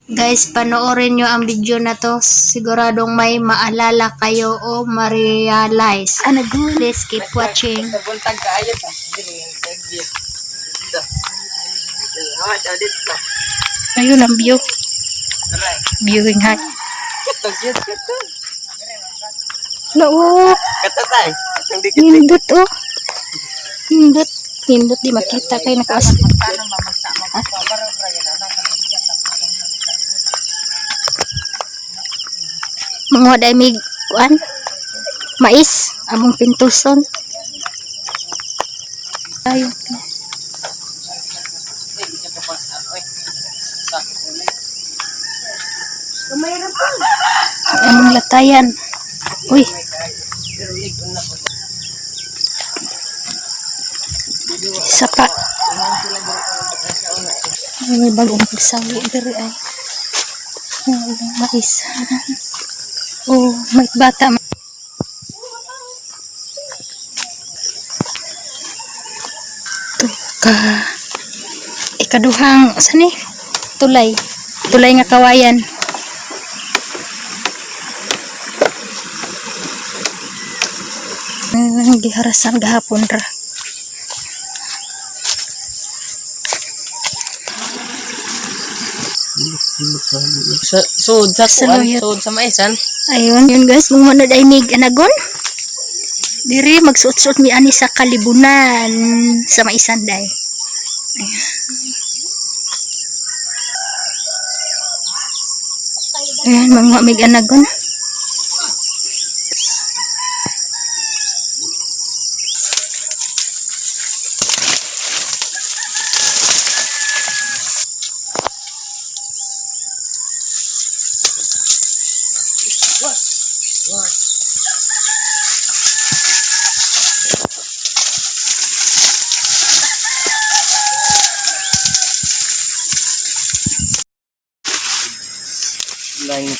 Guys, panoorin nyo ang video na to. Siguradong may maalala kayo o ma-realize. Please keep watching. Buntag ka ayot Ayun ang view. Viewing high. Oo. Katatay. Hindot oh. Hindot. Hindot di makita kayo nakaas. Mga daimig kuan. Mais. Among pintuson. Ayun. Among latayan. Uy. Sapa. May bagong pagsawi diri ay. Mais. Oh, may bata. Ka ikaduhang sani tulay nga kawayan. Giharasan gahapon ra. Sud sa kuan, Saluyot. sud sa maisan. Ayun yun guys, mga manod ay mig anagon. Diri magsuot-suot mi ani sa kalibunan sa maisanday. Ayan mga mig anagon. Langit.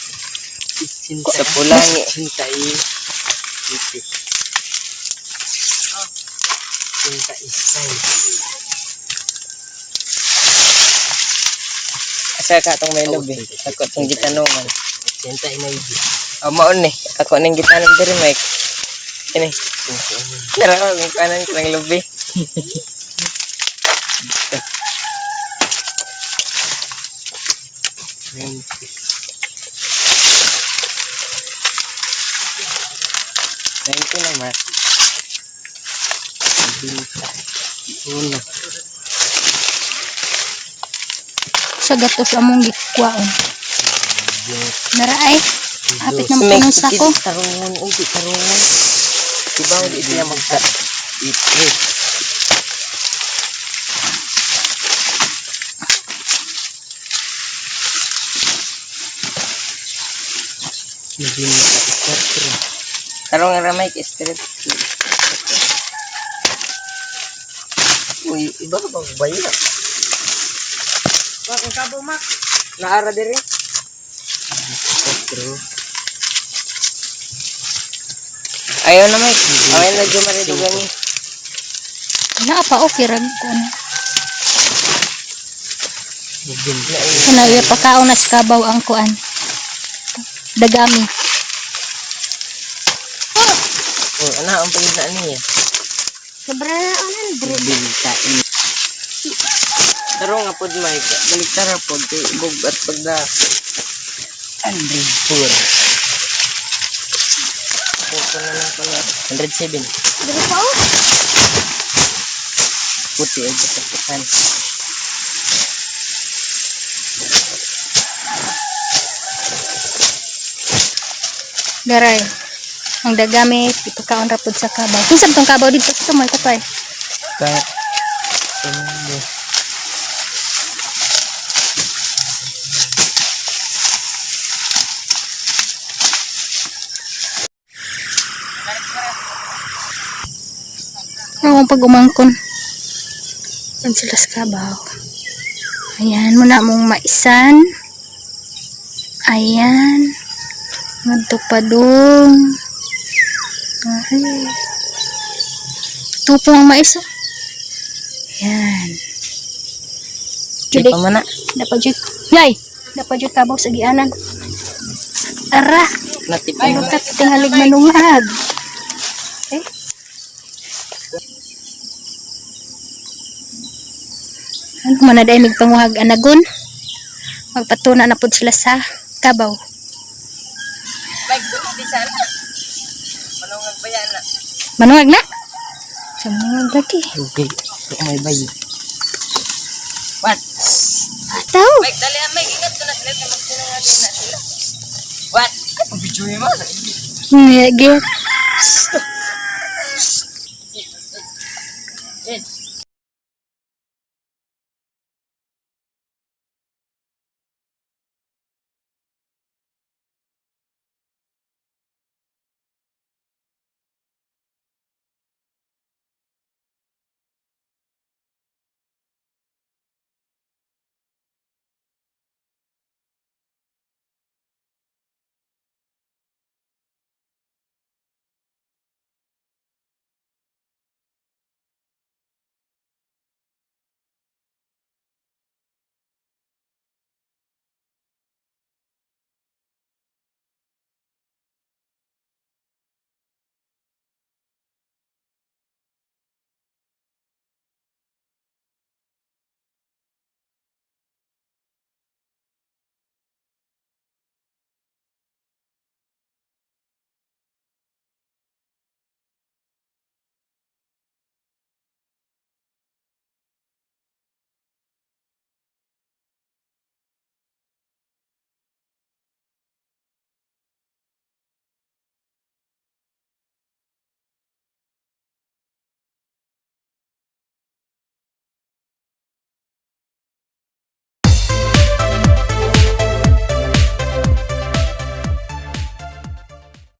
Sa pulangi hintay. Cinta isay. Asa ka tong may lobby? Ako tong gitanungan. Cinta inay. Maon ni. Ako ning gitanom diri Mike. Ini. Tara ko ng kanan ko ng lobby. Nanti naman. Una. Sa gatos among gikwaon. Nara ay hapit na mo sako. Tarungan, ubi tarungan. Diba ulit niya magka. Ito. Tarungan ramay ka straight. Uy, iba ka bang bayo na? Bakit kabo mak? Naara diri? Ayaw na Mike. Ayaw na dyan maridugan niya. Na pa okay rag ko na. Sanawi pakaon na sa kabaw ang kuan. Dagami. Oh, ana ang pagidaan niya. Sobra na anan Bintain. Taro nga pod Mike. Balik tara pod kay bug at pagda. Andrin pur. Puto na lang pala. 107. Dili pa oh. Puti ay kapitan. Garay. Ang dagami ipakaon ra pod sa kabaw. Kinsa tong kabaw dito sa may kapay? Kaya. Ang pag umangkon. Yan sila sa kabaw. Ayan, muna mong maisan. Ayan. Ngadto pa dong. Ay. Tupong ang mais. Oh. Ayan. Di pa man na. Dapat jud. Yay. Dapat jud kabaw sa gianan. Ara, Natipay. ano ka tingalig manungag. Eh? Ano man na dahil nagpanguhag anagon? Magpatuna na pod sila sa kabaw. Mike, doon di sana. Manungan pa yan na. Manungag na? Sa manungag lagi. Okay. So, may bayi. What? Ataw! Mike, dali ang Mike. Ingat ko na sila. Magsinungaling na sila. What? Ay, video mo. Ngege.